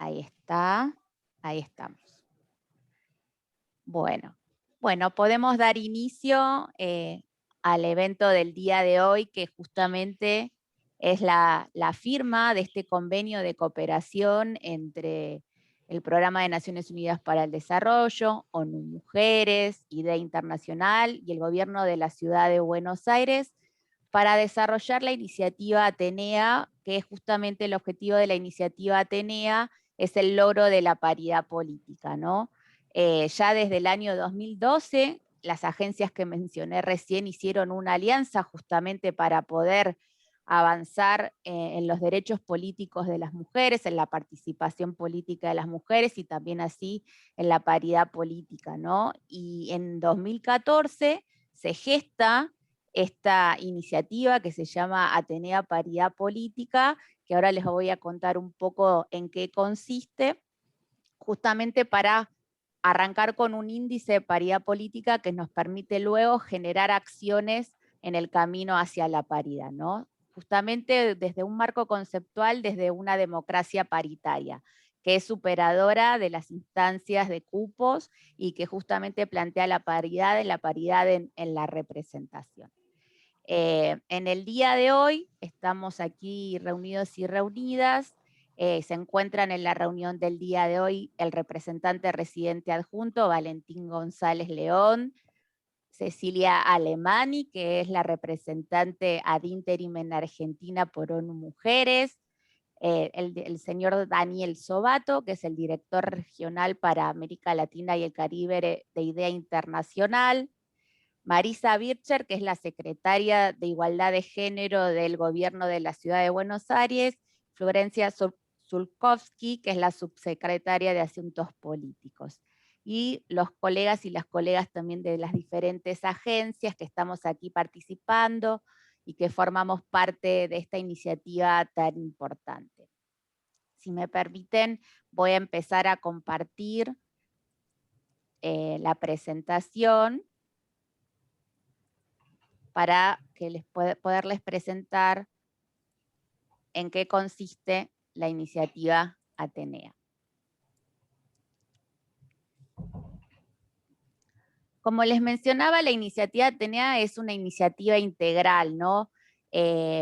Ahí está, ahí estamos. Bueno, podemos dar inicio al evento del día de hoy, que justamente es la firma de este convenio de cooperación entre el Programa de Naciones Unidas para el Desarrollo, ONU Mujeres, IDEA Internacional y el Gobierno de la Ciudad de Buenos Aires para desarrollar la iniciativa Atenea, que es justamente el objetivo de la iniciativa Atenea, es el logro de la paridad política, ¿no? Ya desde el año 2012, las agencias que mencioné recién hicieron una alianza justamente para poder avanzar en los derechos políticos de las mujeres, en la participación política de las mujeres y también así en la paridad política, ¿no? Y en 2014 se gesta esta iniciativa que se llama Atenea Paridad Política, que ahora les voy a contar un poco en qué consiste, justamente para arrancar con un índice de paridad política que nos permite luego generar acciones en el camino hacia la paridad, ¿no? Justamente desde un marco conceptual, desde una democracia paritaria, que es superadora de las instancias de cupos y que justamente plantea la paridad en la representación. En el día de hoy estamos aquí reunidos y reunidas. Se encuentran en la reunión del día de hoy el representante residente adjunto, Valentín González León, Cecilia Alemani, que es la representante ad interim en Argentina por ONU Mujeres, el señor Daniel Sobato, que es el director regional para América Latina y el Caribe de IDEA Internacional, Marisa Bircher, que es la secretaria de Igualdad de Género del Gobierno de la Ciudad de Buenos Aires, Florencia Zulkowski, que es la subsecretaria de Asuntos Políticos, y los colegas y las colegas también de las diferentes agencias que estamos aquí participando y que formamos parte de esta iniciativa tan importante. Si me permiten, voy a empezar a compartir la presentación para que poderles presentar en qué consiste la iniciativa Atenea. Como les mencionaba, la iniciativa Atenea es una iniciativa integral, ¿no?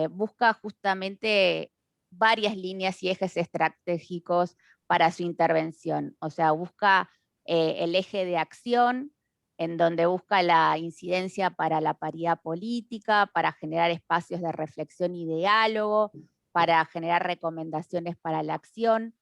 Busca justamente varias líneas y ejes estratégicos para su intervención. O sea, busca el eje de acción, en donde busca la incidencia para la paridad política, para generar espacios de reflexión y diálogo, para generar recomendaciones para la acción.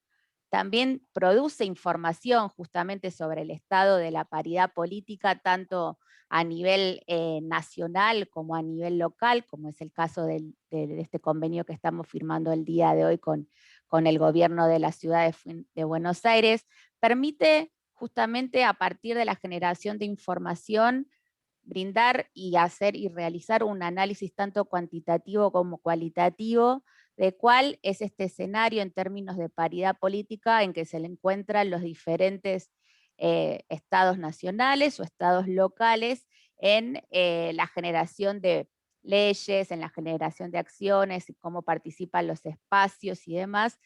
También produce información justamente sobre el estado de la paridad política, tanto a nivel nacional como a nivel local, como es el caso de este convenio que estamos firmando el día de hoy con el gobierno de la ciudad de Buenos Aires. Permite justamente a partir de la generación de información brindar y hacer y realizar un análisis tanto cuantitativo como cualitativo de cuál es este escenario en términos de paridad política en que se le encuentran los diferentes estados nacionales o estados locales en la generación de leyes, en la generación de acciones, y cómo participan los espacios y demás,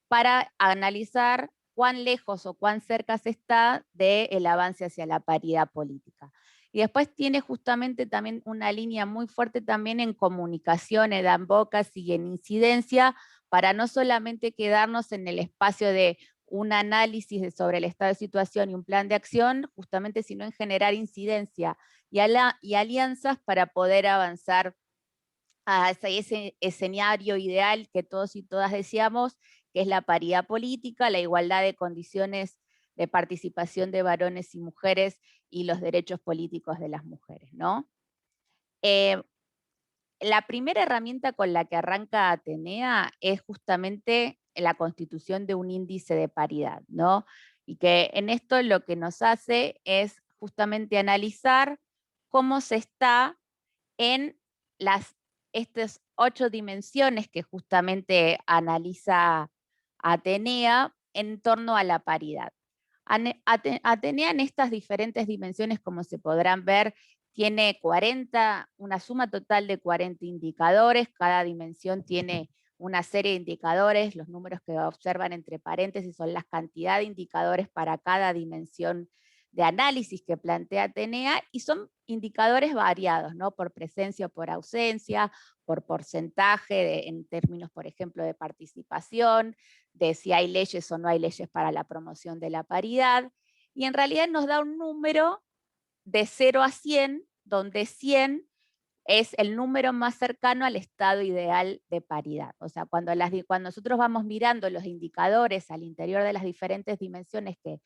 para analizar cuán lejos o cuán cerca se está del avance hacia la paridad política. Y después tiene justamente también una línea muy fuerte también en comunicación, en bocas y en incidencia, para no solamente quedarnos en el espacio de un análisis sobre el estado de situación y un plan de acción, justamente, sino en generar incidencia y alianzas para poder avanzar a ese escenario ideal que todos y todas deseamos, que es la paridad política, la igualdad de condiciones de participación de varones y mujeres y los derechos políticos de las mujeres, ¿no? La primera herramienta con la que arranca Atenea es justamente la constitución de un índice de paridad, ¿no? Y que en esto lo que nos hace es justamente analizar cómo se está en estas 8 dimensiones que justamente analiza Atenea en torno a la paridad. Atenea en estas diferentes dimensiones, como se podrán ver, tiene una suma total de 40 indicadores, cada dimensión tiene una serie de indicadores. Los números que observan entre paréntesis son la cantidad de indicadores para cada dimensión de análisis que plantea Atenea, y son indicadores variados, ¿no? Por presencia o por ausencia, por porcentaje, en términos, por ejemplo, de participación, de si hay leyes o no hay leyes para la promoción de la paridad, y en realidad nos da un número de 0 a 100, donde 100 es el número más cercano al estado ideal de paridad. O sea, cuando nosotros vamos mirando los indicadores al interior de las diferentes dimensiones que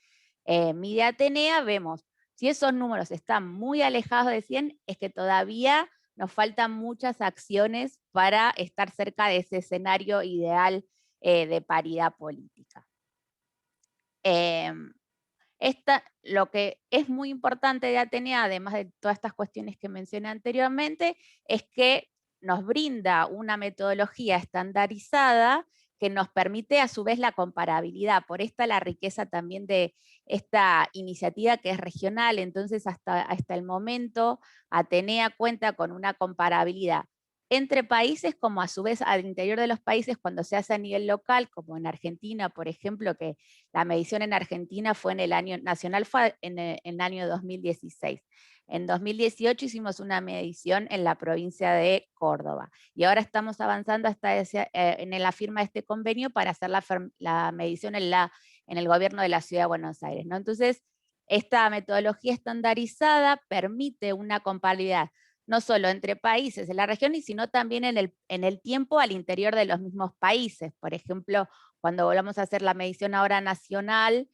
mide Atenea, vemos si esos números están muy alejados de 100, es que todavía nos faltan muchas acciones para estar cerca de ese escenario ideal de paridad política. Lo que es muy importante de Atenea, además de todas estas cuestiones que mencioné anteriormente, es que nos brinda una metodología estandarizada que nos permite a su vez la comparabilidad. Por esta la riqueza también de esta iniciativa que es regional. Entonces hasta el momento Atenea cuenta con una comparabilidad entre países, como a su vez al interior de los países cuando se hace a nivel local, como en Argentina, por ejemplo, que la medición en Argentina fue en el año nacional, fue en el año 2016. En 2018 hicimos una medición en la provincia de Córdoba, y ahora estamos avanzando hasta en la firma de este convenio para hacer la medición en el gobierno de la Ciudad de Buenos Aires, ¿no? Entonces, esta metodología estandarizada permite una comparabilidad no solo entre países de la región, sino también en el tiempo al interior de los mismos países. Por ejemplo, cuando volvamos a hacer la medición ahora nacional,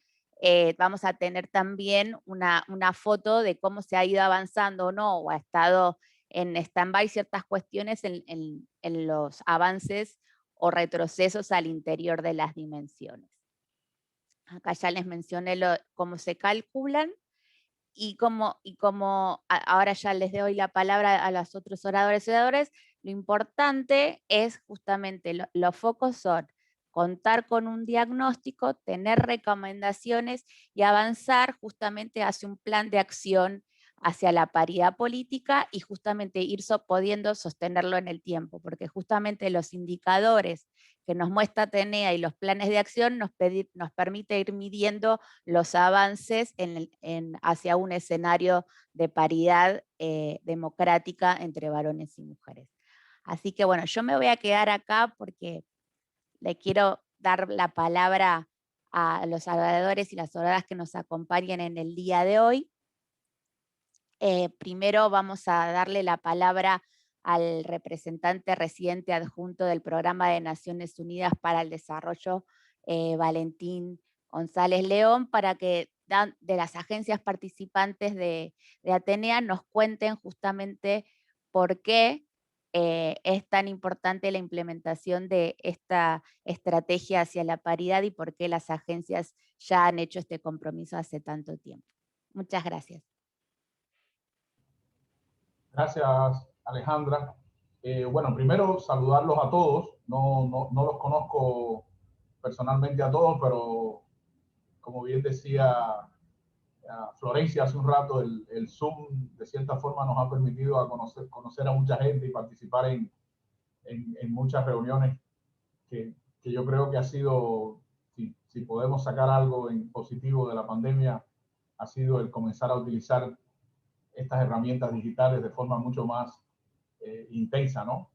vamos a tener también una foto de cómo se ha ido avanzando o no, o ha estado en stand-by ciertas cuestiones en los avances o retrocesos al interior de las dimensiones. Acá ya les mencioné cómo se calculan. Y como ahora ya les doy la palabra a los otros oradores y oradoras, lo importante es justamente, los focos son contar con un diagnóstico, tener recomendaciones y avanzar justamente hacia un plan de acción hacia la paridad política, y justamente ir pudiendo sostenerlo en el tiempo, porque justamente los indicadores que nos muestra Atenea y los planes de acción nos permite ir midiendo los avances hacia un escenario de paridad democrática entre varones y mujeres. Así que bueno, yo me voy a quedar acá porque le quiero dar la palabra a los oradores y las oradoras que nos acompañan en el día de hoy. Primero vamos a darle la palabra al representante residente adjunto del Programa de Naciones Unidas para el Desarrollo, Valentín González León, para que de las agencias participantes de Atenea nos cuenten justamente por qué es tan importante la implementación de esta estrategia hacia la paridad y por qué las agencias ya han hecho este compromiso hace tanto tiempo. Muchas gracias. Gracias, Alejandra. Bueno, primero saludarlos a todos. No los conozco personalmente a todos, pero como bien decía Florencia hace un rato, el Zoom de cierta forma nos ha permitido conocer a mucha gente y participar en muchas reuniones que yo creo que ha sido, si podemos sacar algo en positivo de la pandemia, ha sido el comenzar a utilizar estas herramientas digitales de forma mucho más intensa, ¿no?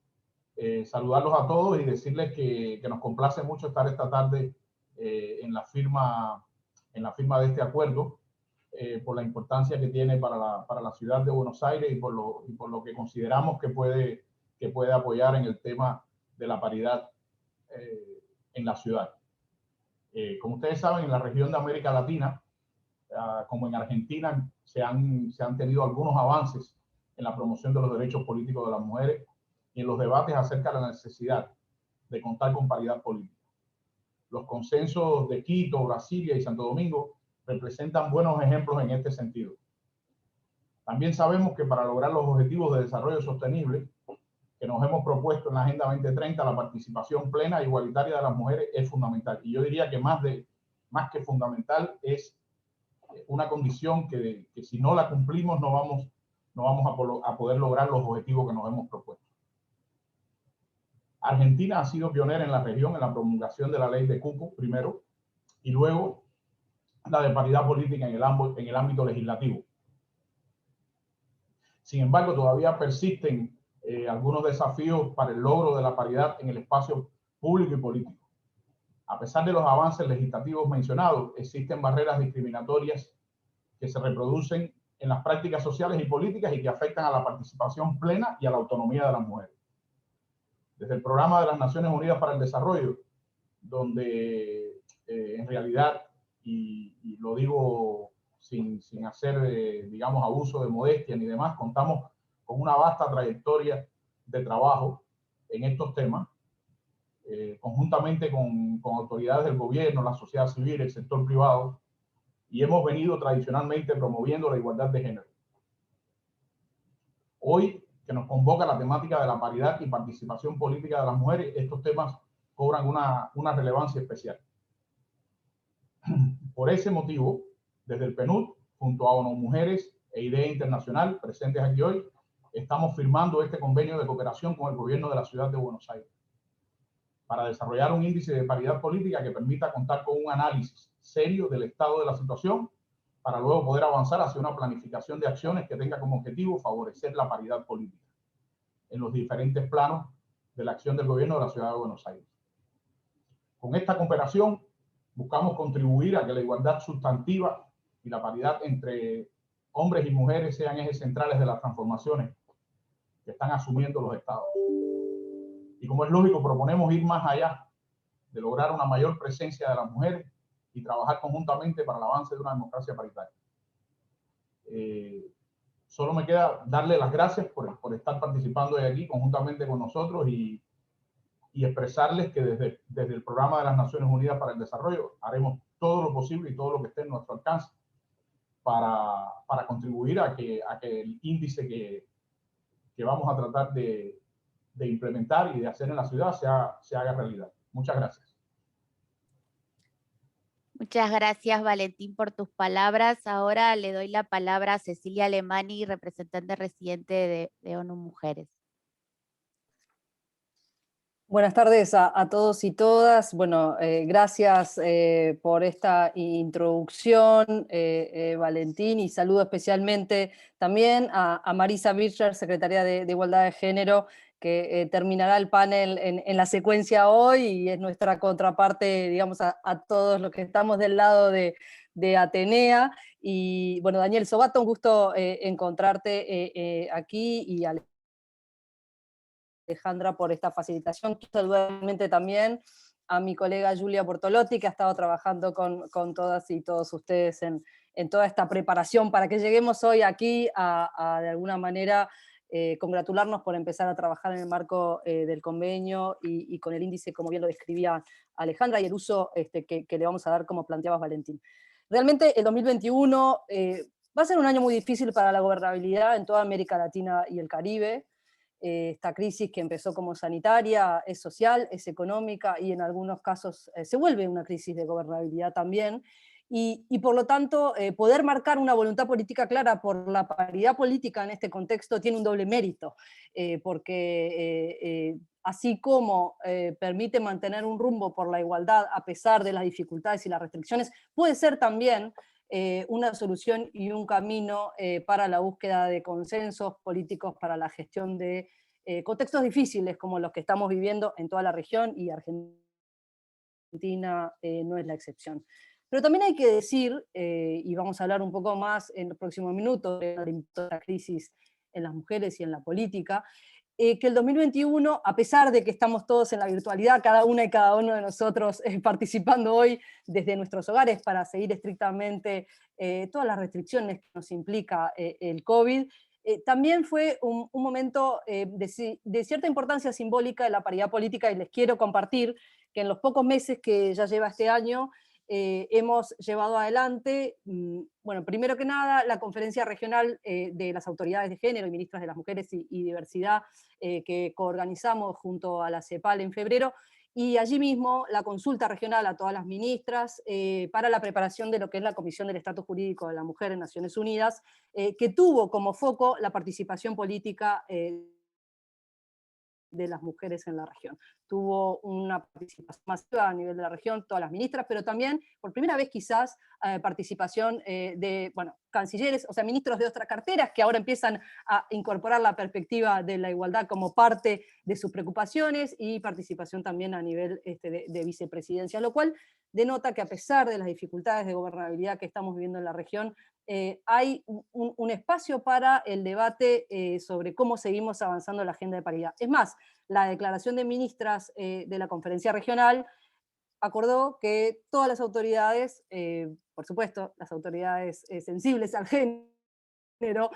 Saludarlos a todos y decirles que nos complace mucho estar esta tarde en la firma de este acuerdo, por la importancia que tiene para la ciudad de Buenos Aires y por lo que consideramos que puede apoyar en el tema de la paridad en la ciudad. Como ustedes saben, en la región de América Latina, como en Argentina, se han tenido algunos avances en la promoción de los derechos políticos de las mujeres y en los debates acerca de la necesidad de contar con paridad política. Los consensos de Quito, Brasilia y Santo Domingo representan buenos ejemplos en este sentido. También sabemos que para lograr los objetivos de desarrollo sostenible que nos hemos propuesto en la Agenda 2030, la participación plena e igualitaria de las mujeres es fundamental. Y yo diría que más que fundamental, es una condición que si no la cumplimos no vamos a poder lograr los objetivos que nos hemos propuesto. Argentina ha sido pionera en la región en la promulgación de la ley de cupo, primero, y luego la de paridad política en el ámbito legislativo. Sin embargo, todavía persisten algunos desafíos para el logro de la paridad en el espacio público y político. A pesar de los avances legislativos mencionados, existen barreras discriminatorias que se reproducen en las prácticas sociales y políticas y que afectan a la participación plena y a la autonomía de las mujeres. Desde el Programa de las Naciones Unidas para el Desarrollo, donde en realidad, y lo digo sin hacer, digamos, abuso de modestia ni demás, contamos con una vasta trayectoria de trabajo en estos temas, conjuntamente con autoridades del gobierno, la sociedad civil, el sector privado, y hemos venido tradicionalmente promoviendo la igualdad de género. Hoy, que nos convoca la temática de la paridad y participación política de las mujeres, estos temas cobran una relevancia especial. Por ese motivo, desde el PNUD, junto a ONU Mujeres e IDEA Internacional, presentes aquí hoy, estamos firmando este convenio de cooperación con el gobierno de la ciudad de Buenos Aires para desarrollar un índice de paridad política que permita contar con un análisis serio del estado de la situación para luego poder avanzar hacia una planificación de acciones que tenga como objetivo favorecer la paridad política en los diferentes planos de la acción del gobierno de la ciudad de Buenos Aires. Con esta cooperación buscamos contribuir a que la igualdad sustantiva y la paridad entre hombres y mujeres sean ejes centrales de las transformaciones que están asumiendo los estados. Y como es lógico, proponemos ir más allá de lograr una mayor presencia de las mujeres y trabajar conjuntamente para el avance de una democracia paritaria. Solo me queda darle las gracias por estar participando hoy aquí conjuntamente con nosotros y expresarles que desde el Programa de las Naciones Unidas para el Desarrollo haremos todo lo posible y todo lo que esté en nuestro alcance para contribuir a que el índice que vamos a tratar de implementar y de hacer en la ciudad se haga realidad. Muchas gracias. Muchas gracias, Valentín, por tus palabras. Ahora le doy la palabra a Cecilia Alemani, representante residente de ONU Mujeres. Buenas tardes a todos y todas. Bueno, gracias por esta introducción, Valentín, y saludo especialmente también a Marisa Bircher, secretaria de Igualdad de Género, que terminará el panel en la secuencia hoy y es nuestra contraparte, digamos, a todos los que estamos del lado de Atenea. Y bueno, Daniel Sobato, un gusto encontrarte aquí, y Alejandra por esta facilitación. Saludablemente también a mi colega Julia Bortolotti, que ha estado trabajando con todas y todos ustedes en toda esta preparación para que lleguemos hoy aquí a de alguna manera congratularnos por empezar a trabajar en el marco del convenio y con el índice, como bien lo describía Alejandra, y el uso que le vamos a dar, como planteabas, Valentín. Realmente el 2021 va a ser un año muy difícil para la gobernabilidad en toda América Latina y el Caribe. Esta crisis, que empezó como sanitaria, es social, es económica, y en algunos casos se vuelve una crisis de gobernabilidad también, y por lo tanto poder marcar una voluntad política clara por la paridad política en este contexto tiene un doble mérito, porque así como permite mantener un rumbo por la igualdad a pesar de las dificultades y las restricciones, puede ser también una solución y un camino para la búsqueda de consensos políticos para la gestión de contextos difíciles como los que estamos viviendo en toda la región, y Argentina no es la excepción. Pero también hay que decir, y vamos a hablar un poco más en los próximos minutos de la crisis en las mujeres y en la política, que el 2021, a pesar de que estamos todos en la virtualidad, cada una y cada uno de nosotros participando hoy desde nuestros hogares para seguir estrictamente todas las restricciones que nos implica el COVID, también fue un momento de cierta importancia simbólica de la paridad política, y les quiero compartir que en los pocos meses que ya lleva este año, hemos llevado adelante, bueno, primero que nada, la conferencia regional de las autoridades de género y ministras de las mujeres y diversidad, que coorganizamos junto a la CEPAL en febrero, y allí mismo la consulta regional a todas las ministras para la preparación de lo que es la Comisión del Estatus Jurídico de la Mujer en Naciones Unidas, que tuvo como foco la participación política de las mujeres en la región. Tuvo una participación masiva a nivel de la región, todas las ministras, pero también, por primera vez quizás, participación de, bueno, cancilleres, o sea, ministros de otras carteras que ahora empiezan a incorporar la perspectiva de la igualdad como parte de sus preocupaciones, y participación también a nivel de vicepresidencia, lo cual denota que a pesar de las dificultades de gobernabilidad que estamos viviendo en la región, hay un espacio para el debate sobre cómo seguimos avanzando en la agenda de paridad. Es más, la declaración de ministras de la conferencia regional acordó que todas las autoridades, por supuesto, las autoridades sensibles al género,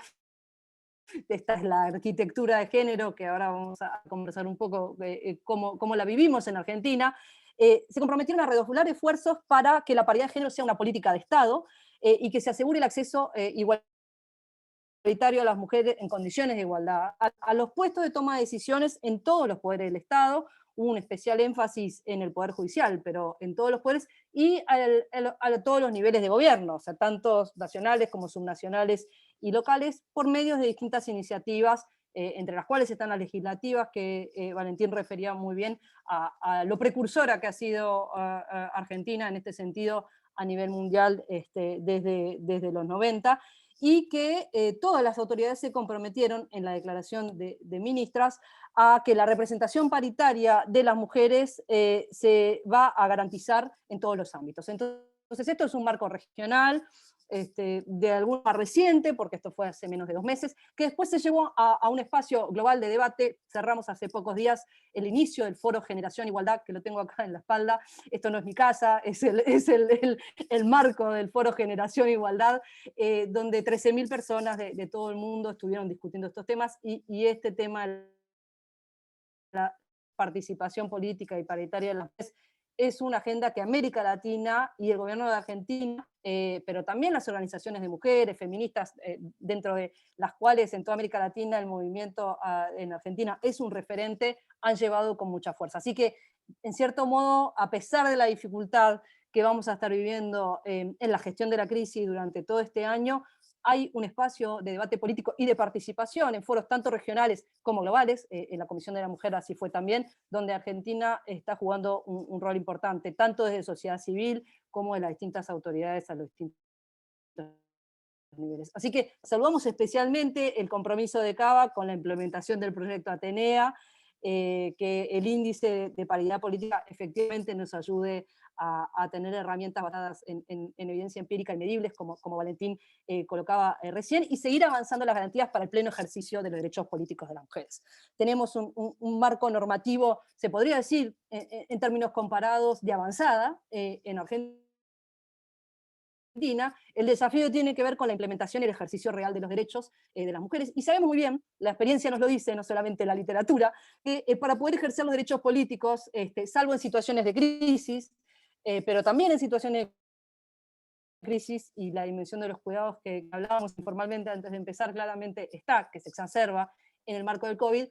esta es la arquitectura de género, que ahora vamos a conversar un poco cómo la vivimos en Argentina, se comprometieron a redoblar esfuerzos para que la paridad de género sea una política de Estado y que se asegure el acceso igualitario a las mujeres en condiciones de igualdad a los puestos de toma de decisiones en todos los poderes del Estado. Hubo un especial énfasis en el Poder Judicial, pero en todos los poderes y a todos los niveles de gobierno, o sea, tanto nacionales como subnacionales y locales, por medio de distintas iniciativas, entre las cuales están las legislativas, que Valentín refería muy bien a lo precursora que ha sido Argentina en este sentido a nivel mundial desde los 90, y que todas las autoridades se comprometieron en la declaración de ministras a que la representación paritaria de las mujeres se va a garantizar en todos los ámbitos. Entonces esto es un marco regional, de alguna reciente, porque esto fue hace menos de 2 meses, que después se llevó a un espacio global de debate. Cerramos hace pocos días el inicio del Foro Generación Igualdad, que lo tengo acá en la espalda. Esto no es mi casa, es el marco del Foro Generación Igualdad, donde 13.000 personas de todo el mundo estuvieron discutiendo estos temas, y este tema, la participación política y paritaria de las mujeres, es una agenda que América Latina y el gobierno de Argentina, pero también las organizaciones de mujeres, feministas, dentro de las cuales en toda América Latina el movimiento en Argentina es un referente, han llevado con mucha fuerza. Así que, en cierto modo, a pesar de la dificultad que vamos a estar viviendo en la gestión de la crisis durante todo este año, hay un espacio de debate político y de participación en foros tanto regionales como globales. En la Comisión de la Mujer así fue también, donde Argentina está jugando un rol importante, tanto desde sociedad civil como de las distintas autoridades a los distintos niveles. Así que saludamos especialmente el compromiso de Cava con la implementación del proyecto Atenea, que el índice de paridad política efectivamente nos ayude a tener herramientas basadas en evidencia empírica y medibles, como Valentín colocaba recién, y seguir avanzando las garantías para el pleno ejercicio de los derechos políticos de las mujeres. Tenemos un marco normativo, se podría decir, en términos comparados, de avanzada en Argentina. El desafío tiene que ver con la implementación y el ejercicio real de los derechos de las mujeres, y sabemos muy bien, la experiencia nos lo dice, no solamente la literatura, que para poder ejercer los derechos políticos, salvo en situaciones de crisis, pero también en situaciones de crisis, y la dimensión de los cuidados que hablábamos informalmente antes de empezar claramente está, que se exacerba en el marco del COVID,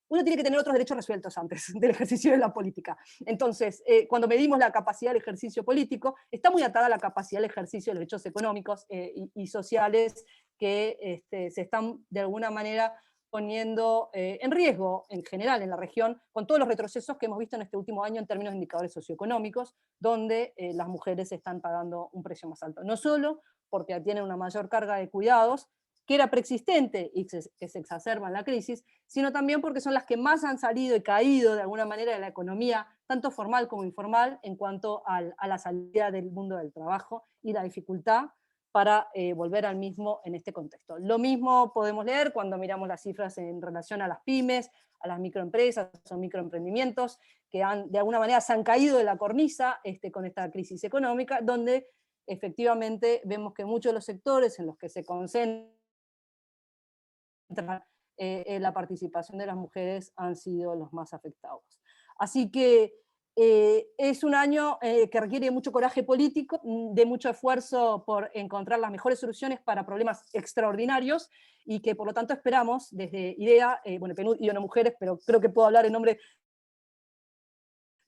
uno tiene que tener otros derechos resueltos antes del ejercicio de la política. Entonces, cuando medimos la capacidad del ejercicio político, está muy atada a la capacidad del ejercicio de los derechos económicos y sociales que se están de alguna manera poniendo en riesgo en general en la región, con todos los retrocesos que hemos visto en este último año en términos de indicadores socioeconómicos, donde las mujeres están pagando un precio más alto. No solo porque tienen una mayor carga de cuidados, que era preexistente y que se exacerba en la crisis, sino también porque son las que más han salido y caído de alguna manera de la economía, tanto formal como informal, en cuanto a la salida del mundo del trabajo y la dificultad para volver al mismo en este contexto. Lo mismo podemos leer cuando miramos las cifras en relación a las pymes, a las microempresas o microemprendimientos, que de alguna manera se han caído de la cornisa con esta crisis económica, donde efectivamente vemos que muchos de los sectores en los que se concentra la participación de las mujeres han sido los más afectados. Así que es un año que requiere mucho coraje político, de mucho esfuerzo por encontrar las mejores soluciones para problemas extraordinarios, y que por lo tanto esperamos desde IDEA, bueno, PNUD y ONU Mujeres, pero creo que puedo hablar en nombre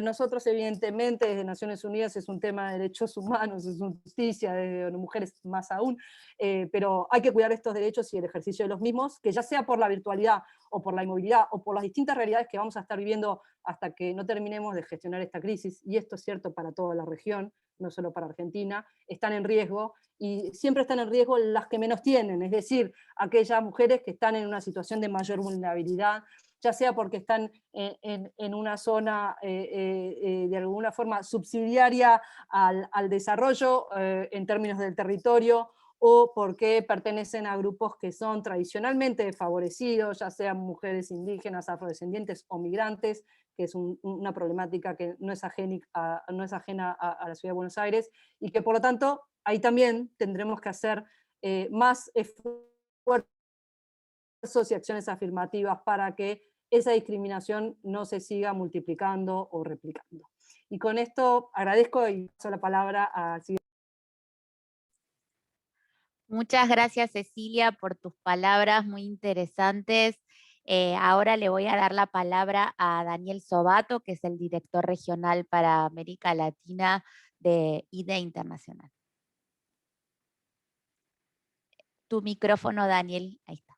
nosotros, evidentemente, desde Naciones Unidas es un tema de derechos humanos, es una justicia, de mujeres más aún, pero hay que cuidar estos derechos y el ejercicio de los mismos, que ya sea por la virtualidad o por la inmovilidad o por las distintas realidades que vamos a estar viviendo hasta que no terminemos de gestionar esta crisis, y esto es cierto para toda la región, no solo para Argentina, están en riesgo, y siempre están en riesgo las que menos tienen, es decir, aquellas mujeres que están en una situación de mayor vulnerabilidad, ya sea porque están en una zona de alguna forma subsidiaria al desarrollo en términos del territorio, o porque pertenecen a grupos que son tradicionalmente desfavorecidos, ya sean mujeres indígenas, afrodescendientes o migrantes, que es una problemática que no es ajena a la Ciudad de Buenos Aires, y que por lo tanto ahí también tendremos que hacer más esfuerzos y acciones afirmativas para que esa discriminación no se siga multiplicando o replicando. Y con esto agradezco y paso la palabra a... Muchas gracias, Cecilia, por tus palabras muy interesantes. Ahora le voy a dar la palabra a Daniel Sobato, que es el director regional para América Latina de IDE Internacional. Tu micrófono, Daniel, ahí está.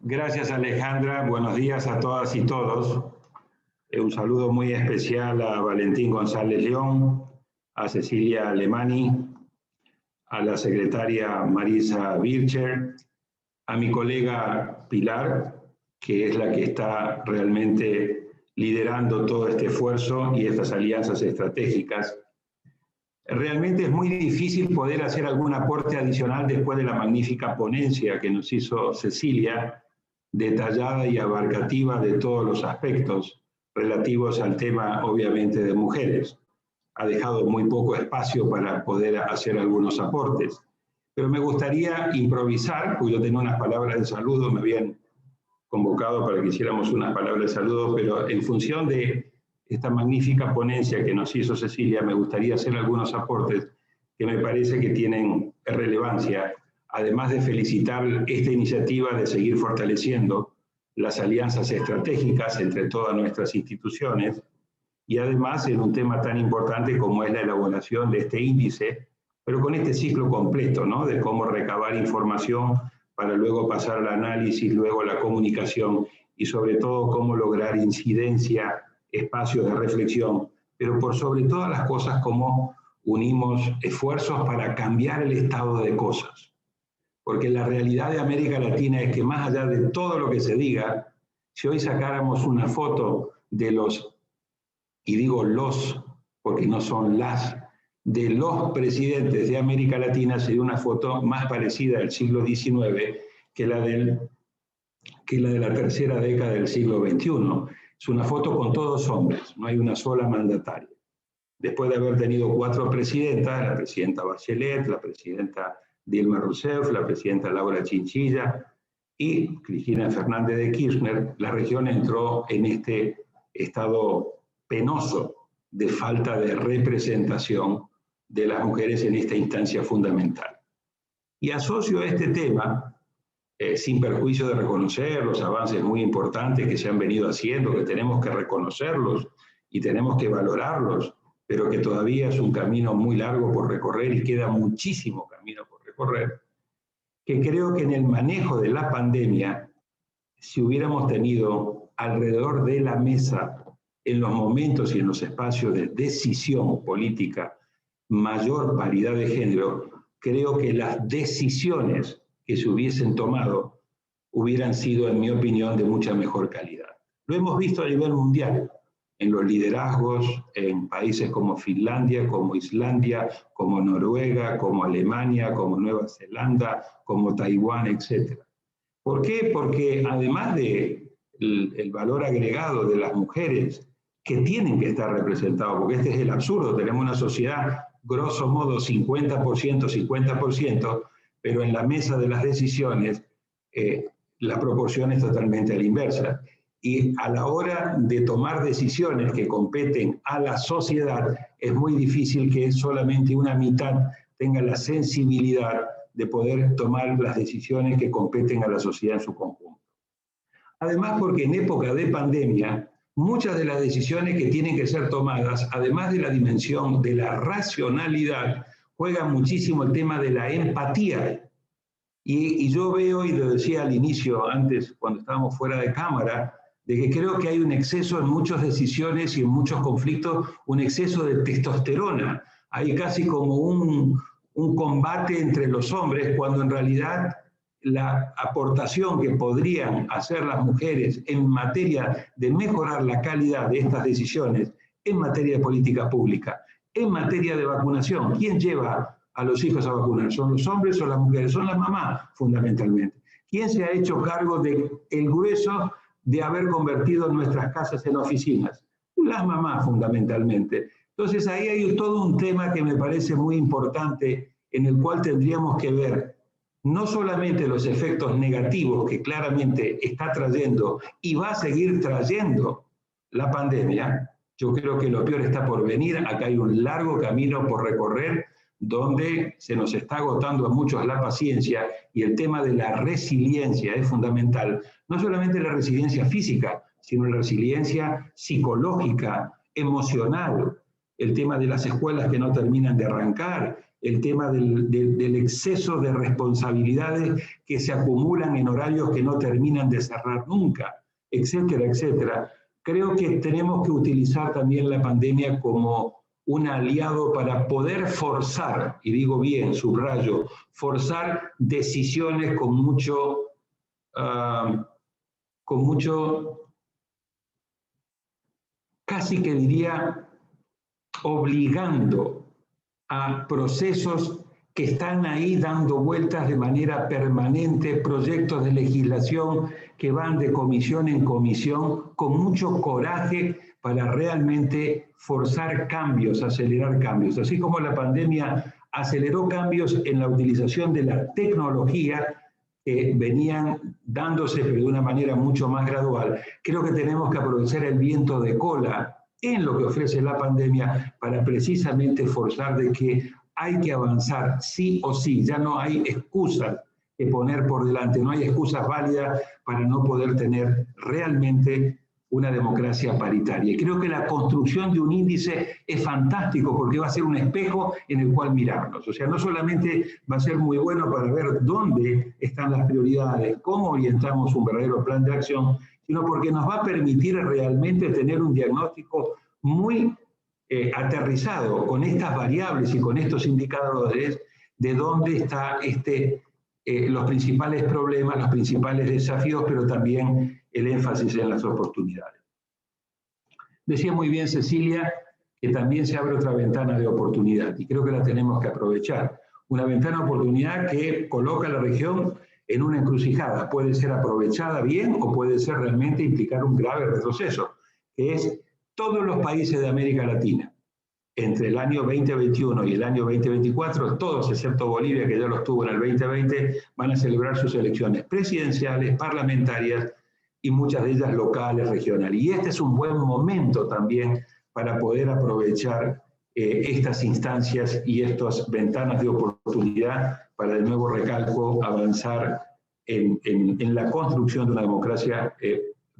Gracias, Alejandra. Buenos días a todas y todos. Un saludo muy especial a Valentín González León, a Cecilia Alemani, a la secretaria Marisa Bircher, a mi colega Pilar, que es la que está realmente liderando todo este esfuerzo y estas alianzas estratégicas. Realmente es muy difícil poder hacer algún aporte adicional después de la magnífica ponencia que nos hizo Cecilia, detallada y abarcativa de todos los aspectos relativos al tema, obviamente, de mujeres. Ha dejado muy poco espacio para poder hacer algunos aportes. Pero me gustaría improvisar, porque yo tenía unas palabras de saludo, me habían convocado para que hiciéramos unas palabras de saludo, pero en función de esta magnífica ponencia que nos hizo Cecilia, me gustaría hacer algunos aportes que me parece que tienen relevancia, además de felicitar esta iniciativa de seguir fortaleciendo las alianzas estratégicas entre todas nuestras instituciones, y además en un tema tan importante como es la elaboración de este índice, pero con este ciclo completo, ¿no?, de cómo recabar información para luego pasar al análisis, luego a la comunicación, y sobre todo cómo lograr incidencia, espacios de reflexión, pero por sobre todas las cosas cómo unimos esfuerzos para cambiar el estado de cosas. Porque la realidad de América Latina es que más allá de todo lo que se diga, si hoy sacáramos una foto de los, y digo los, porque no son las, de los presidentes de América Latina, sería una foto más parecida al siglo XIX que la de la tercera década del siglo XXI. Es una foto con todos hombres, no hay una sola mandataria. Después de haber tenido 4 presidentas, la presidenta Bachelet, la presidenta Dilma Rousseff, la presidenta Laura Chinchilla y Cristina Fernández de Kirchner, la región entró en este estado penoso de falta de representación de las mujeres en esta instancia fundamental. Y asocio a este tema, sin perjuicio de reconocer los avances muy importantes que se han venido haciendo, que tenemos que reconocerlos y tenemos que valorarlos, pero que todavía es un camino muy largo por recorrer y queda muchísimo camino por recorrer, que creo que en el manejo de la pandemia, si hubiéramos tenido alrededor de la mesa, en los momentos y en los espacios de decisión política, mayor paridad de género, creo que las decisiones que se hubiesen tomado hubieran sido, en mi opinión, de mucha mejor calidad. Lo hemos visto a nivel mundial, en los liderazgos, en países como Finlandia, como Islandia, como Noruega, como Alemania, como Nueva Zelanda, como Taiwán, etc. ¿Por qué? Porque además del valor agregado de las mujeres, que tienen que estar representados, porque este es el absurdo, tenemos una sociedad grosso modo 50%, 50%, pero en la mesa de las decisiones la proporción es totalmente a la inversa. Y a la hora de tomar decisiones que competen a la sociedad, es muy difícil que solamente una mitad tenga la sensibilidad de poder tomar las decisiones que competen a la sociedad en su conjunto. Además, porque en época de pandemia muchas de las decisiones que tienen que ser tomadas, además de la dimensión de la racionalidad, juega muchísimo el tema de la empatía. Y yo veo, y lo decía al inicio, antes, cuando estábamos fuera de cámara, de que creo que hay un exceso en muchas decisiones y en muchos conflictos, un exceso de testosterona. Hay casi como un combate entre los hombres, cuando en realidad la aportación que podrían hacer las mujeres en materia de mejorar la calidad de estas decisiones, en materia de política pública, en materia de vacunación, ¿quién lleva a los hijos a vacunar? ¿Son los hombres o las mujeres? Son las mamás, fundamentalmente. ¿Quién se ha hecho cargo del grueso de haber convertido nuestras casas en oficinas? Las mamás, fundamentalmente. Entonces, ahí hay todo un tema que me parece muy importante, en el cual tendríamos que ver no solamente los efectos negativos que claramente está trayendo y va a seguir trayendo la pandemia. Yo creo que lo peor está por venir. Acá hay un largo camino por recorrer, donde se nos está agotando a muchos la paciencia, y el tema de la resiliencia es fundamental. No solamente la resiliencia física, sino la resiliencia psicológica, emocional, el tema de las escuelas que no terminan de arrancar, el tema del exceso de responsabilidades que se acumulan en horarios que no terminan de cerrar nunca, etcétera, etcétera. Creo que tenemos que utilizar también la pandemia como un aliado para poder forzar, y digo bien, subrayo, forzar decisiones con mucho, casi que diría, obligando a procesos que están ahí dando vueltas de manera permanente, proyectos de legislación que van de comisión en comisión, con mucho coraje para realmente forzar cambios, acelerar cambios. Así como la pandemia aceleró cambios en la utilización de la tecnología, que venían dándose pero de una manera mucho más gradual, creo que tenemos que aprovechar el viento de cola en lo que ofrece la pandemia para precisamente forzar de que hay que avanzar sí o sí. Ya no hay excusas que poner por delante, no hay excusas válidas para no poder tener realmente una democracia paritaria. Y creo que la construcción de un índice es fantástico, porque va a ser un espejo en el cual mirarnos. O sea, no solamente va a ser muy bueno para ver dónde están las prioridades, cómo orientamos un verdadero plan de acción, sino porque nos va a permitir realmente tener un diagnóstico muy aterrizado con estas variables y con estos indicadores de dónde están los principales problemas, los principales desafíos, pero también el énfasis en las oportunidades. Decía muy bien Cecilia que también se abre otra ventana de oportunidad, y creo que la tenemos que aprovechar. Una ventana de oportunidad que coloca a la región en una encrucijada. Puede ser aprovechada bien o puede ser realmente implicar un grave retroceso, que es todos los países de América Latina, entre el año 2021 y el año 2024, todos excepto Bolivia, que ya los tuvo en el 2020, van a celebrar sus elecciones presidenciales, parlamentarias y muchas de ellas locales, regionales. Y este es un buen momento también para poder aprovechar estas instancias y estas ventanas de oportunidad para, de nuevo recalco, avanzar en la construcción de una democracia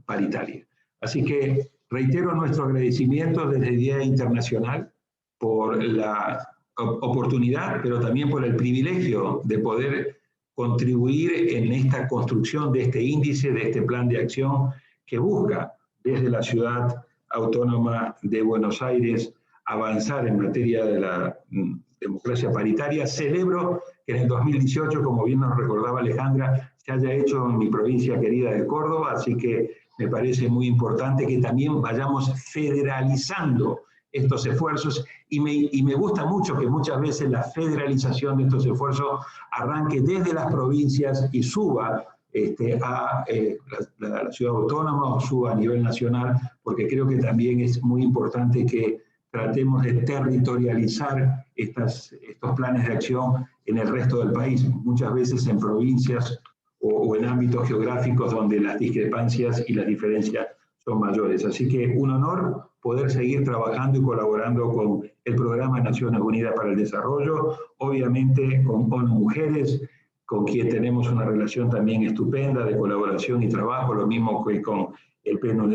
paritaria. Así que reitero nuestro agradecimiento desde el Día Internacional por la oportunidad, pero también por el privilegio de poder contribuir en esta construcción de este índice, de este plan de acción que busca desde la ciudad autónoma de Buenos Aires avanzar en materia de la democracia paritaria. Celebro que en el 2018, como bien nos recordaba Alejandra, se haya hecho en mi provincia querida de Córdoba, así que me parece muy importante que también vayamos federalizando estos esfuerzos, y me gusta mucho que muchas veces la federalización de estos esfuerzos arranque desde las provincias y suba a la ciudad autónoma o suba a nivel nacional, porque creo que también es muy importante que tratemos de territorializar estos planes de acción en el resto del país, muchas veces en provincias o en ámbitos geográficos donde las discrepancias y las diferencias son mayores. Así que un honor poder seguir trabajando y colaborando con el Programa de Naciones Unidas para el Desarrollo, obviamente con ONU Mujeres, con quien tenemos una relación también estupenda de colaboración y trabajo, lo mismo que con el PNUD,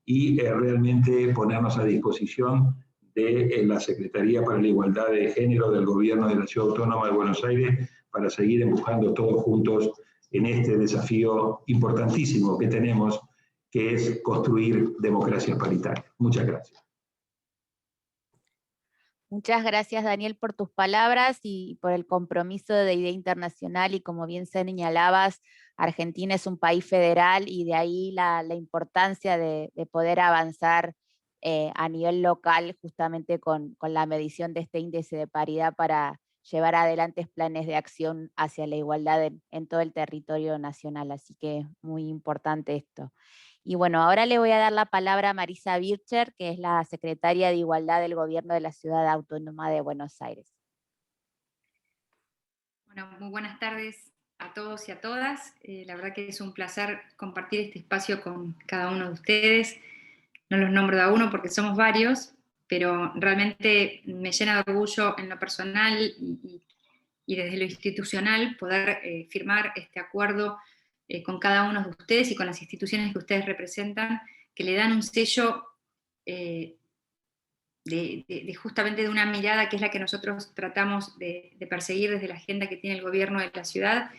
y realmente ponernos a disposición de la Secretaría para la Igualdad de Género del Gobierno de la Ciudad Autónoma de Buenos Aires para seguir empujando todos juntos en este desafío importantísimo que tenemos, que es construir democracias paritarias. Muchas gracias. Muchas gracias, Daniel, por tus palabras y por el compromiso de idea internacional. Y como bien señalabas, Argentina es un país federal y de ahí la importancia de poder avanzar a nivel local justamente con la medición de este índice de paridad para llevar adelante planes de acción hacia la igualdad en todo el territorio nacional. Así que muy importante esto. Y bueno, ahora le voy a dar la palabra a Marisa Bircher, que es la secretaria de Igualdad del Gobierno de la Ciudad Autónoma de Buenos Aires. Bueno, muy buenas tardes a todos y a todas. La verdad que es un placer compartir este espacio con cada uno de ustedes. No los nombro de a uno porque somos varios, pero realmente me llena de orgullo en lo personal y desde lo institucional poder firmar este acuerdo con cada uno de ustedes y con las instituciones que ustedes representan, que le dan un sello justamente de una mirada que es la que nosotros tratamos de perseguir desde la agenda que tiene el gobierno de la ciudad,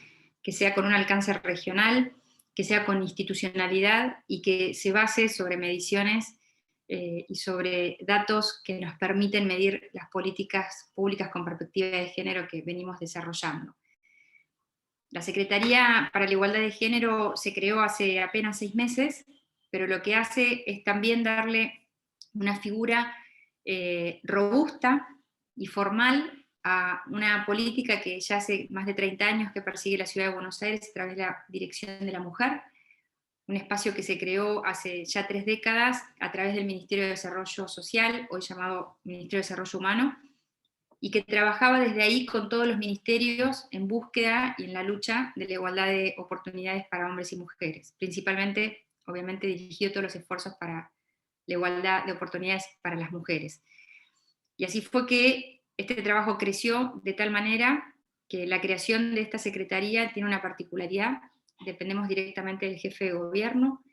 que sea con un alcance regional, que sea con institucionalidad y que se base sobre mediciones y sobre datos que nos permiten medir las políticas públicas con perspectiva de género que venimos desarrollando. La Secretaría para la Igualdad de Género se creó hace apenas 6 meses, pero lo que hace es también darle una figura robusta y formal a una política que ya hace más de 30 años que persigue la Ciudad de Buenos Aires a través de la Dirección de la Mujer, un espacio que se creó hace ya 3 décadas a través del Ministerio de Desarrollo Social, hoy llamado Ministerio de Desarrollo Humano, y que trabajaba desde ahí con todos los ministerios en búsqueda y en la lucha de la igualdad de oportunidades para hombres y mujeres, principalmente, obviamente, dirigido todos los esfuerzos para la igualdad de oportunidades para las mujeres. Y así fue que este trabajo creció de tal manera que la creación de esta secretaría tiene una particularidad: dependemos directamente del jefe de gobierno,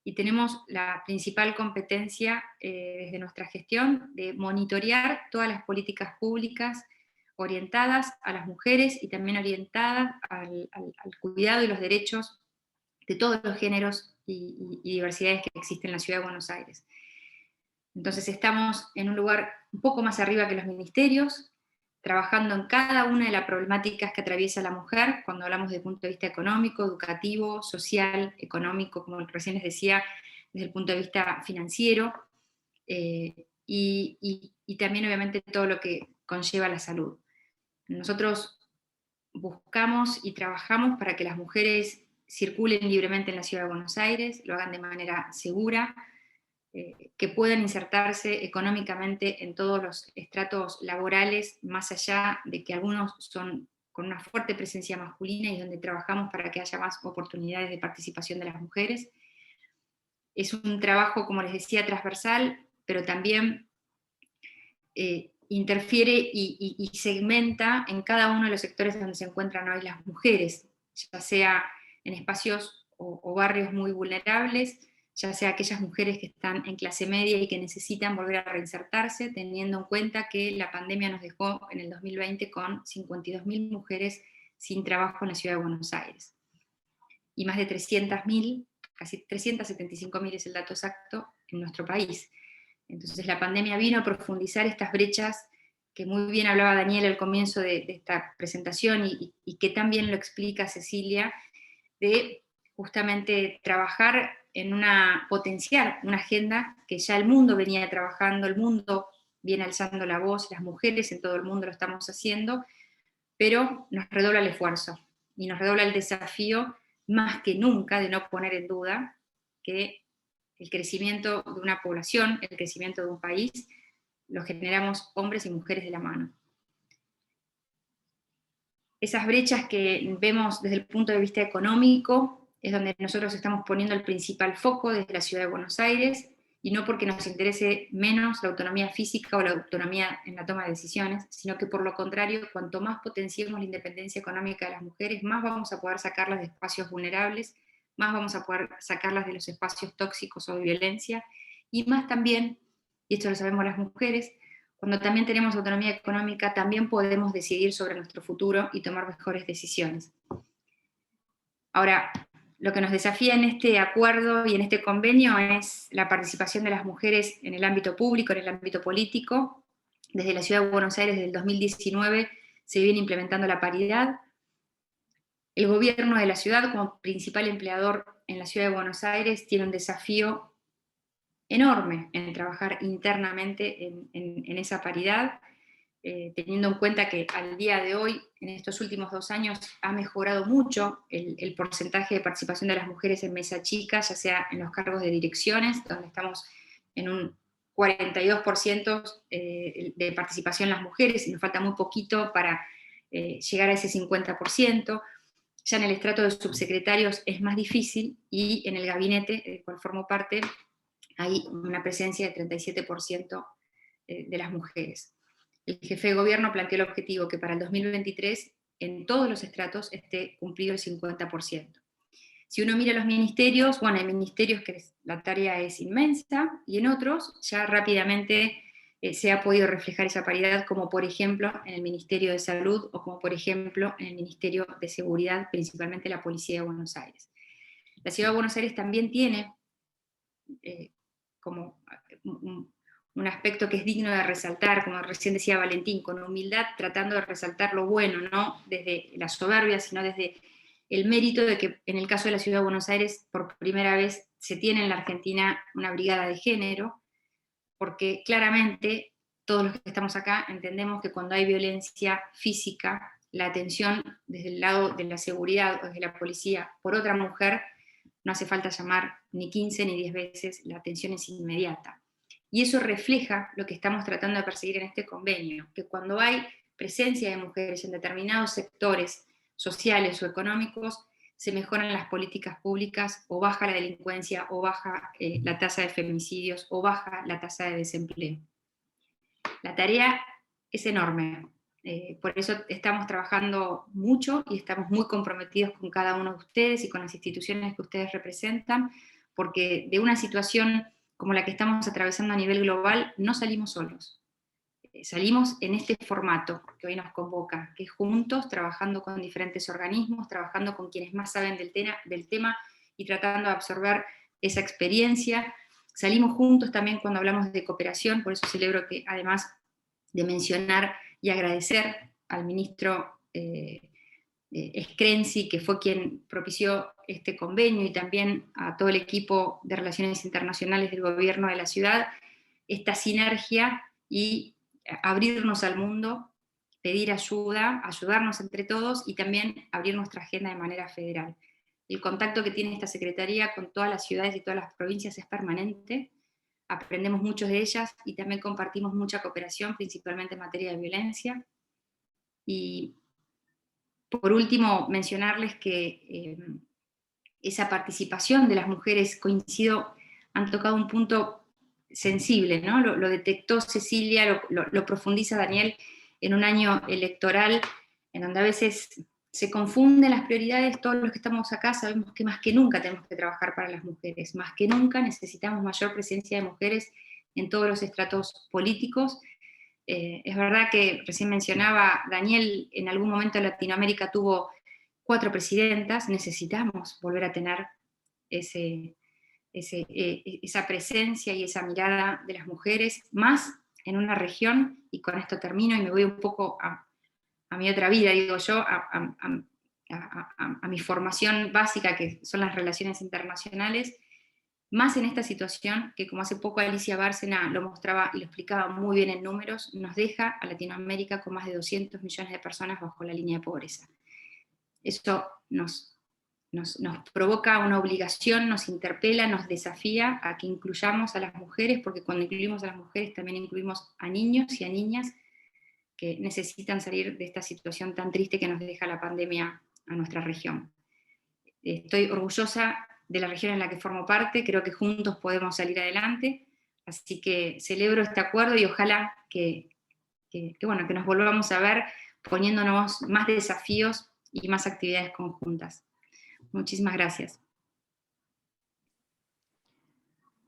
y tenemos la principal competencia desde nuestra gestión de monitorear todas las políticas públicas orientadas a las mujeres y también orientadas al cuidado y los derechos de todos los géneros y diversidades que existen en la Ciudad de Buenos Aires. Entonces estamos en un lugar un poco más arriba que los ministerios, trabajando en cada una de las problemáticas que atraviesa la mujer, cuando hablamos desde el punto de vista económico, educativo, social, económico, como recién les decía, desde el punto de vista financiero, y también obviamente todo lo que conlleva la salud. Nosotros buscamos y trabajamos para que las mujeres circulen libremente en la Ciudad de Buenos Aires, lo hagan de manera segura, que puedan insertarse económicamente en todos los estratos laborales, más allá de que algunos son con una fuerte presencia masculina y donde trabajamos para que haya más oportunidades de participación de las mujeres. Es un trabajo, como les decía, transversal, pero también interfiere y segmenta en cada uno de los sectores donde se encuentran hoy las mujeres, ya sea en espacios o barrios muy vulnerables, ya sea aquellas mujeres que están en clase media y que necesitan volver a reinsertarse, teniendo en cuenta que la pandemia nos dejó en el 2020 con 52.000 mujeres sin trabajo en la Ciudad de Buenos Aires. Y más de 300.000, casi 375.000 es el dato exacto, en nuestro país. Entonces la pandemia vino a profundizar estas brechas que muy bien hablaba Daniel al comienzo de esta presentación y que también lo explica Cecilia, de justamente trabajar en potenciar una agenda que ya el mundo venía trabajando, el mundo viene alzando la voz, las mujeres en todo el mundo lo estamos haciendo, pero nos redobla el esfuerzo y nos redobla el desafío más que nunca de no poner en duda que el crecimiento de una población, el crecimiento de un país, lo generamos hombres y mujeres de la mano. Esas brechas que vemos desde el punto de vista económico es donde nosotros estamos poniendo el principal foco desde la Ciudad de Buenos Aires, y no porque nos interese menos la autonomía física o la autonomía en la toma de decisiones, sino que por lo contrario, cuanto más potenciemos la independencia económica de las mujeres, más vamos a poder sacarlas de espacios vulnerables, más vamos a poder sacarlas de los espacios tóxicos o de violencia, y más también, y esto lo sabemos las mujeres, cuando también tenemos autonomía económica, también podemos decidir sobre nuestro futuro y tomar mejores decisiones. Ahora, lo que nos desafía en este acuerdo y en este convenio es la participación de las mujeres en el ámbito público, en el ámbito político. Desde la Ciudad de Buenos Aires, desde el 2019, se viene implementando la paridad. El gobierno de la ciudad, como principal empleador en la Ciudad de Buenos Aires, tiene un desafío enorme en trabajar internamente en esa paridad, teniendo en cuenta que al día de hoy, en estos últimos 2 años, ha mejorado mucho el porcentaje de participación de las mujeres en mesa chica, ya sea en los cargos de direcciones, donde estamos en un 42% de participación las mujeres, y nos falta muy poquito para llegar a ese 50%. Ya en el estrato de subsecretarios es más difícil, y en el gabinete, del cual formo parte, hay una presencia de 37% de las mujeres. El jefe de gobierno planteó el objetivo que para el 2023 en todos los estratos esté cumplido el 50%. Si uno mira los ministerios, bueno, hay ministerios que la tarea es inmensa, y en otros ya rápidamente se ha podido reflejar esa paridad, como por ejemplo en el Ministerio de Salud, o como por ejemplo en el Ministerio de Seguridad, principalmente la Policía de Buenos Aires. La Ciudad de Buenos Aires también tiene como un aspecto que es digno de resaltar, como recién decía Valentín, con humildad, tratando de resaltar lo bueno, no desde la soberbia, sino desde el mérito de que en el caso de la Ciudad de Buenos Aires, por primera vez se tiene en la Argentina una brigada de género, porque claramente todos los que estamos acá entendemos que cuando hay violencia física, la atención desde el lado de la seguridad o desde la policía por otra mujer, no hace falta llamar ni 15 ni 10 veces, la atención es inmediata. Y eso refleja lo que estamos tratando de perseguir en este convenio, que cuando hay presencia de mujeres en determinados sectores sociales o económicos, se mejoran las políticas públicas, o baja la delincuencia, o baja la tasa de femicidios, o baja la tasa de desempleo. La tarea es enorme, por eso estamos trabajando mucho y estamos muy comprometidos con cada uno de ustedes y con las instituciones que ustedes representan, porque de una situación como la que estamos atravesando a nivel global no salimos solos. Salimos en este formato que hoy nos convoca, que es juntos, trabajando con diferentes organismos, trabajando con quienes más saben del tema y tratando de absorber esa experiencia. Salimos juntos también cuando hablamos de cooperación, por eso celebro que, además de mencionar y agradecer al ministro Screnzi, que fue quien propició este convenio, y también a todo el equipo de Relaciones Internacionales del gobierno de la ciudad, esta sinergia y abrirnos al mundo, pedir ayuda, ayudarnos entre todos y también abrir nuestra agenda de manera federal. El contacto que tiene esta Secretaría con todas las ciudades y todas las provincias es permanente, aprendemos mucho de ellas y también compartimos mucha cooperación, principalmente en materia de violencia. Y por último, mencionarles que esa participación de las mujeres, coincido, han tocado un punto sensible, ¿no? Lo detectó Cecilia, lo profundiza Daniel en un año electoral en donde a veces se confunden las prioridades. Todos los que estamos acá sabemos que más que nunca tenemos que trabajar para las mujeres, más que nunca necesitamos mayor presencia de mujeres en todos los estratos políticos. Es verdad que recién mencionaba Daniel, en algún momento Latinoamérica tuvo 4 presidentas, necesitamos volver a tener esa presencia y esa mirada de las mujeres, más en una región, y con esto termino y me voy un poco a mi otra vida, digo yo, a mi formación básica, que son las relaciones internacionales, más en esta situación que, como hace poco Alicia Bárcena lo mostraba y lo explicaba muy bien en números, nos deja a Latinoamérica con más de 200 millones de personas bajo la línea de pobreza. Eso nos provoca una obligación, nos interpela, nos desafía a que incluyamos a las mujeres, porque cuando incluimos a las mujeres también incluimos a niños y a niñas que necesitan salir de esta situación tan triste que nos deja la pandemia a nuestra región. Estoy orgullosa de la región en la que formo parte, creo que juntos podemos salir adelante, así que celebro este acuerdo y ojalá que nos volvamos a ver poniéndonos más desafíos y más actividades conjuntas. Muchísimas gracias.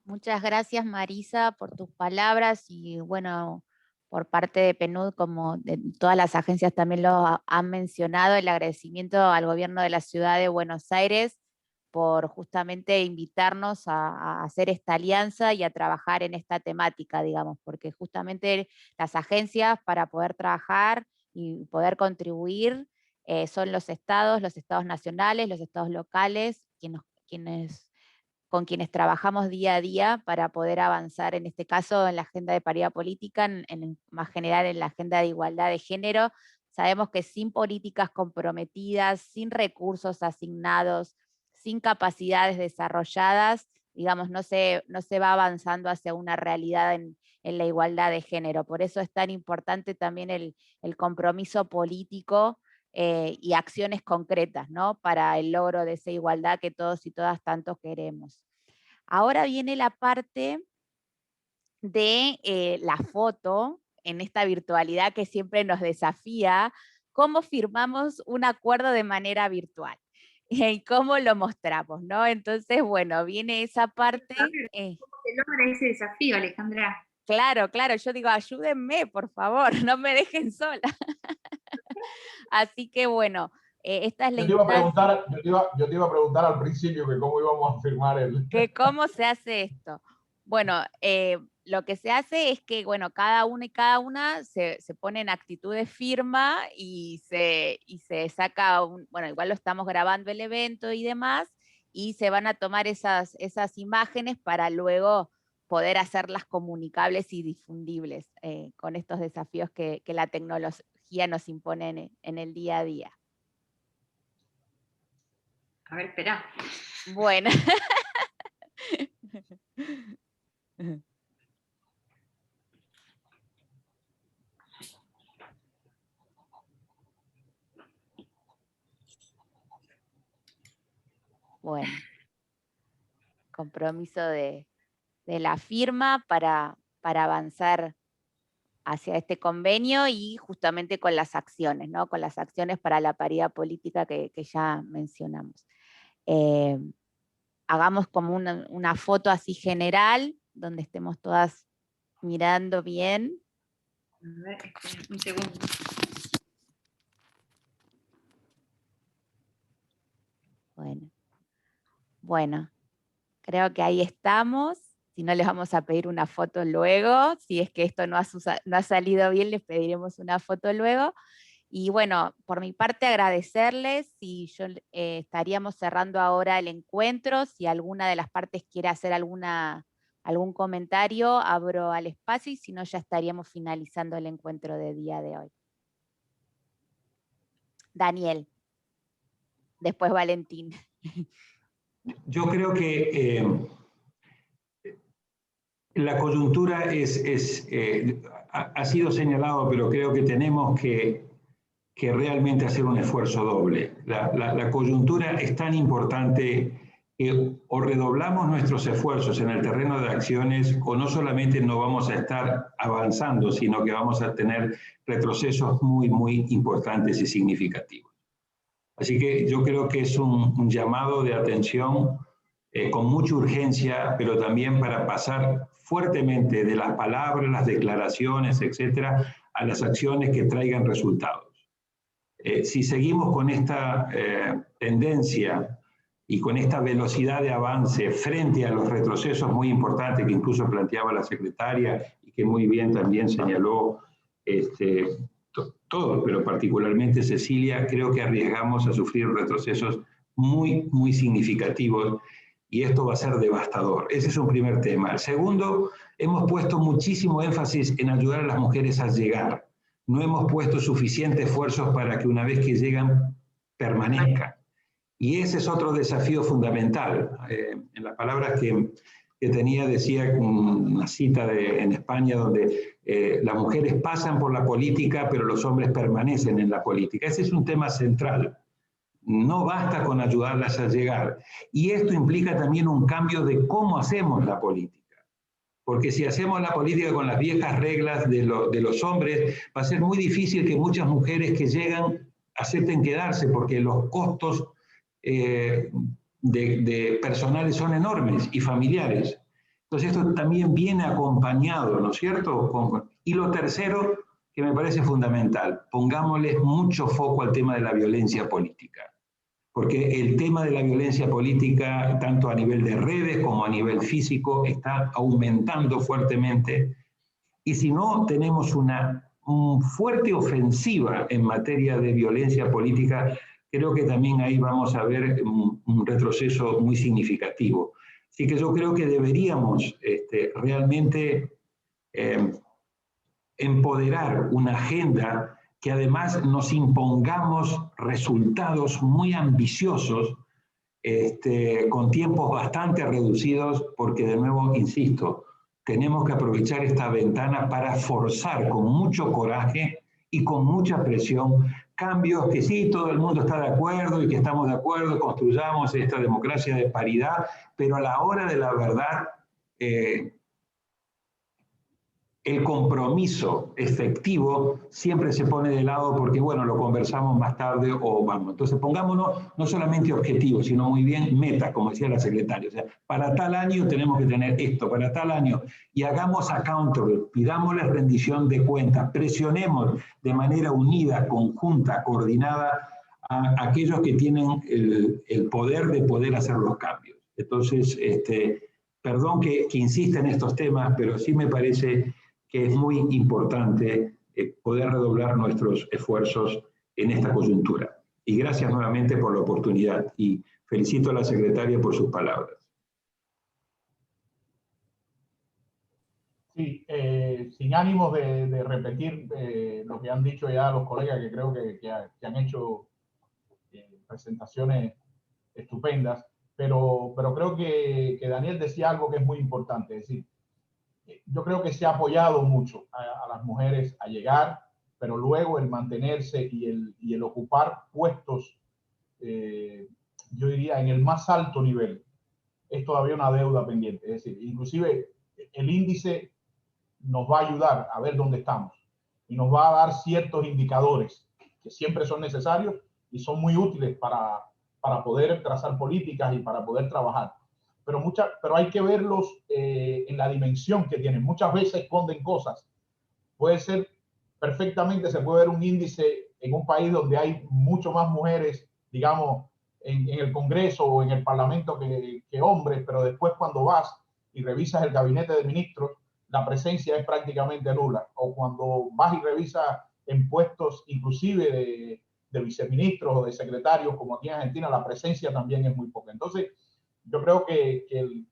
Muchas gracias, Marisa, por tus palabras y bueno, por parte de PNUD, como de todas las agencias también lo han mencionado, el agradecimiento al gobierno de la ciudad de Buenos Aires por justamente invitarnos a hacer esta alianza y a trabajar en esta temática, digamos, porque justamente las agencias para poder trabajar y poder contribuir son los estados nacionales, los estados locales, con quienes trabajamos día a día para poder avanzar, en este caso, en la agenda de paridad política, más general en la agenda de igualdad de género. Sabemos que sin políticas comprometidas, sin recursos asignados, sin capacidades desarrolladas, digamos, no se va avanzando hacia una realidad en la igualdad de género. Por eso es tan importante también el compromiso político y acciones concretas, ¿no? Para el logro de esa igualdad que todos y todas tanto queremos. Ahora viene la parte de la foto, en esta virtualidad que siempre nos desafía, cómo firmamos un acuerdo de manera virtual y cómo lo mostramos, ¿no? Entonces, bueno, viene esa parte. ¿Cómo se logra ese desafío, Alejandra? Claro, yo digo, ayúdenme, por favor, no me dejen sola. Así que bueno, esta es la instancia. Yo te iba a preguntar al principio que cómo íbamos a firmar que cómo se hace esto. Bueno, lo que se hace es que, bueno, cada uno y cada una se pone en actitud de firma y se saca, bueno, igual lo estamos grabando el evento y demás, y se van a tomar esas imágenes para luego poder hacerlas comunicables y difundibles con estos desafíos que la tecnología nos impone en el día a día. A ver, espera. Bueno. Bueno, compromiso de la firma para avanzar hacia este convenio y justamente con las acciones, ¿no? Con las acciones para la paridad política que ya mencionamos. Hagamos como una foto así general, donde estemos todas mirando bien. A ver, un segundo. Bueno, creo que ahí estamos. Si no, les vamos a pedir una foto luego. Si es que esto no ha salido bien, les pediremos una foto luego. Y bueno, por mi parte agradecerles, y yo estaríamos cerrando ahora el encuentro. Si alguna de las partes quiere hacer algún comentario, abro al espacio, y si no, ya estaríamos finalizando el encuentro de día de hoy. Daniel, después Valentín. Yo creo que la coyuntura ha sido señalado, pero creo que tenemos que realmente hacer un esfuerzo doble. La coyuntura es tan importante que o redoblamos nuestros esfuerzos en el terreno de acciones, o no solamente no vamos a estar avanzando, sino que vamos a tener retrocesos muy, muy importantes y significativos. Así que yo creo que es un llamado de atención con mucha urgencia, pero también para pasar fuertemente de las palabras, las declaraciones, etcétera, a las acciones que traigan resultados. Si seguimos con esta tendencia y con esta velocidad de avance frente a los retrocesos muy importantes que incluso planteaba la secretaria y que muy bien también señaló todos, pero particularmente Cecilia, creo que arriesgamos a sufrir retrocesos muy, muy significativos, y esto va a ser devastador. Ese es un primer tema. El segundo, hemos puesto muchísimo énfasis en ayudar a las mujeres a llegar. No hemos puesto suficiente esfuerzos para que una vez que llegan, permanezcan. Y ese es otro desafío fundamental. En las palabras que tenía, decía una cita en España donde las mujeres pasan por la política, pero los hombres permanecen en la política. Ese es un tema central. No basta con ayudarlas a llegar. Y esto implica también un cambio de cómo hacemos la política. Porque si hacemos la política con las viejas reglas de los hombres, va a ser muy difícil que muchas mujeres que llegan acepten quedarse, porque los costos de personales son enormes y familiares. Entonces esto también viene acompañado, ¿no es cierto? Y lo tercero, que me parece fundamental, pongámosle mucho foco al tema de la violencia política. Porque el tema de la violencia política, tanto a nivel de redes como a nivel físico, está aumentando fuertemente. Y si no tenemos una fuerte ofensiva en materia de violencia política, creo que también ahí vamos a ver un retroceso muy significativo. Así que yo creo que deberíamos realmente empoderar una agenda que además nos impongamos resultados muy ambiciosos, con tiempos bastante reducidos, porque de nuevo, insisto, tenemos que aprovechar esta ventana para forzar con mucho coraje y con mucha presión cambios que sí, todo el mundo está de acuerdo y que estamos de acuerdo, construyamos esta democracia de paridad, pero a la hora de la verdad, el compromiso efectivo siempre se pone de lado porque, bueno, lo conversamos más tarde o vamos. Entonces pongámonos no solamente objetivos, sino muy bien metas, como decía la secretaria. O sea, para tal año tenemos que tener esto, para tal año. Y hagamos accountable, pidámosles rendición de cuentas, presionemos de manera unida, conjunta, coordinada a aquellos que tienen el poder de poder hacer los cambios. Entonces, perdón que insista en estos temas, pero sí me parece que es muy importante poder redoblar nuestros esfuerzos en esta coyuntura. Y gracias nuevamente por la oportunidad y felicito a la secretaria por sus palabras. Sí, sin ánimos de repetir lo que han dicho ya los colegas, que creo que han hecho presentaciones estupendas, pero creo que Daniel decía algo que es muy importante, es decir, yo creo que se ha apoyado mucho a las mujeres a llegar, pero luego el mantenerse y el ocupar puestos, yo diría, en el más alto nivel, es todavía una deuda pendiente. Es decir, inclusive el índice nos va a ayudar a ver dónde estamos y nos va a dar ciertos indicadores que siempre son necesarios y son muy útiles para poder trazar políticas y para poder trabajar. Pero hay que verlos en la dimensión que tienen. Muchas veces esconden cosas. Puede ser perfectamente, se puede ver un índice en un país donde hay mucho más mujeres, digamos, en el Congreso o en el Parlamento que hombres, pero después cuando vas y revisas el gabinete de ministros, la presencia es prácticamente nula. O cuando vas y revisas en puestos inclusive de viceministros o de secretarios, como aquí en Argentina, la presencia también es muy poca. Entonces, yo creo que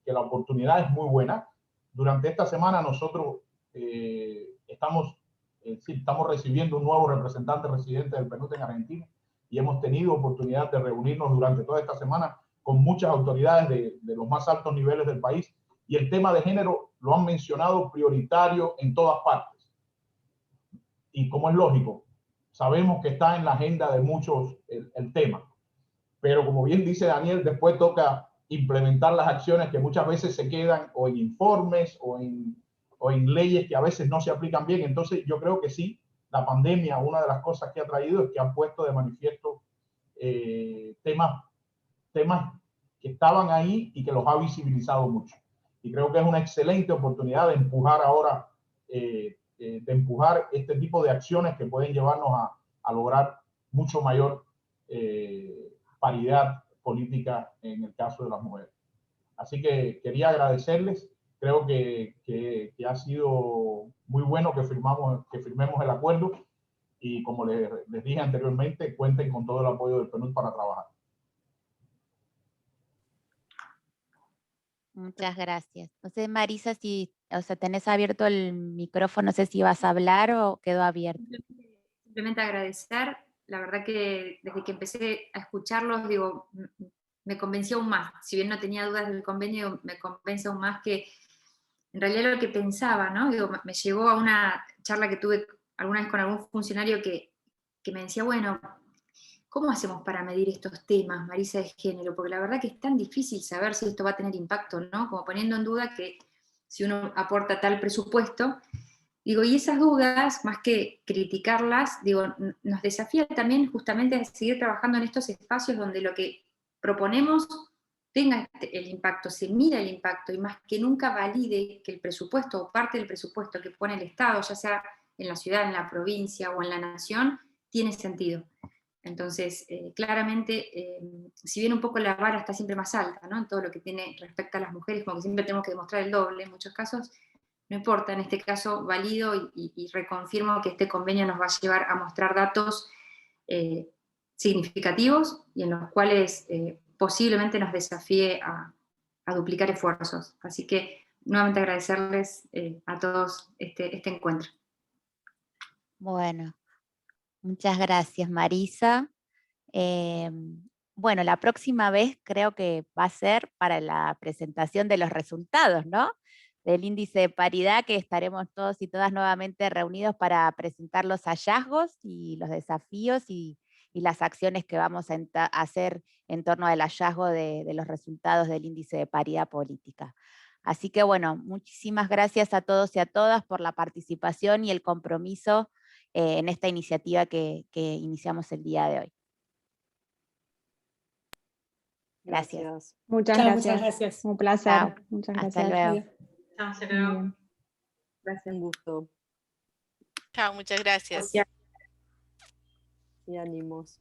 la oportunidad es muy buena. Durante esta semana nosotros estamos recibiendo un nuevo representante residente del PNUD en Argentina y hemos tenido oportunidad de reunirnos durante toda esta semana con muchas autoridades de los más altos niveles del país, y el tema de género lo han mencionado prioritario en todas partes. Y como es lógico, sabemos que está en la agenda de muchos el tema, pero como bien dice Daniel, después toca implementar las acciones que muchas veces se quedan o en informes o en leyes que a veces no se aplican bien. Entonces yo creo que sí, la pandemia, una de las cosas que ha traído es que ha puesto de manifiesto temas que estaban ahí y que los ha visibilizado mucho. Y creo que es una excelente oportunidad de empujar ahora, de empujar este tipo de acciones que pueden llevarnos a lograr mucho mayor paridad política en el caso de las mujeres. Así que quería agradecerles. Creo que ha sido muy bueno que firmemos el acuerdo y, como les dije anteriormente, cuenten con todo el apoyo del PNUD para trabajar. Muchas gracias. No sé, Marisa, si tenés abierto el micrófono, no sé si vas a hablar o quedó abierto. Simplemente agradecer. La verdad que desde que empecé a escucharlos, digo, me convenció aún más. Si bien no tenía dudas del convenio, me convence aún más que en realidad lo que pensaba, ¿no? Digo, me llevó a una charla que tuve alguna vez con algún funcionario que me decía, bueno, ¿cómo hacemos para medir estos temas, Marisa, de género? Porque la verdad que es tan difícil saber si esto va a tener impacto, ¿no? Como poniendo en duda que si uno aporta tal presupuesto, digo, y esas dudas, más que criticarlas, digo, nos desafía también justamente a seguir trabajando en estos espacios donde lo que proponemos tenga el impacto, se mira el impacto y más que nunca valide que el presupuesto o parte del presupuesto que pone el Estado, ya sea en la ciudad, en la provincia o en la nación, tiene sentido. Entonces, claramente, si bien un poco la vara está siempre más alta, ¿no? En todo lo que tiene respecto a las mujeres, como que siempre tenemos que demostrar el doble en muchos casos, no importa, en este caso valido y reconfirmo que este convenio nos va a llevar a mostrar datos significativos y en los cuales posiblemente nos desafíe a duplicar esfuerzos. Así que nuevamente agradecerles a todos este encuentro. Bueno, muchas gracias, Marisa. Bueno, la próxima vez creo que va a ser para la presentación de los resultados, ¿no? Del índice de paridad, que estaremos todos y todas nuevamente reunidos para presentar los hallazgos y los desafíos y las acciones que vamos a hacer en torno al hallazgo de los resultados del índice de paridad política. Así que bueno, muchísimas gracias a todos y a todas por la participación y el compromiso en esta iniciativa que iniciamos el día de hoy. Gracias. Muchas Chao, gracias. muchas gracias. Un placer. Chao. Muchas Hasta gracias. luego. Chao, hasta Muy luego. bien. Un gusto Chao, muchas gracias. Gracias. y ánimos.